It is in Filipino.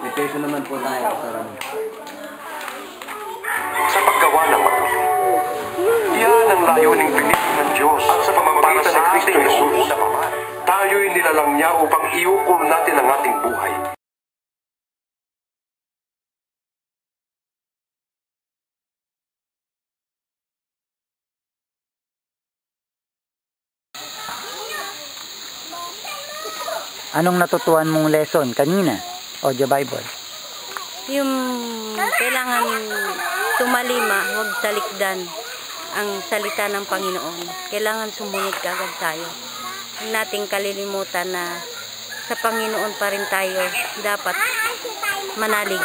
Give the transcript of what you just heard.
May peso naman po tayo sa rami. Sa paggawa ng mabuti. Yan ang layuning pinili ng Diyos at sa pamamagitan ng Kristo Jesus. Tayo'y nilalang niya upang iukom natin ang ating buhay. Anong natutuhan mong lesson kanina? Audio Bible. Yung kailangan tumalima, huwag talikdan ang salita ng Panginoon. Kailangan sumunod kaagad tayo. Huwag nating kalilimutan na sa Panginoon pa rin tayo dapat manalig.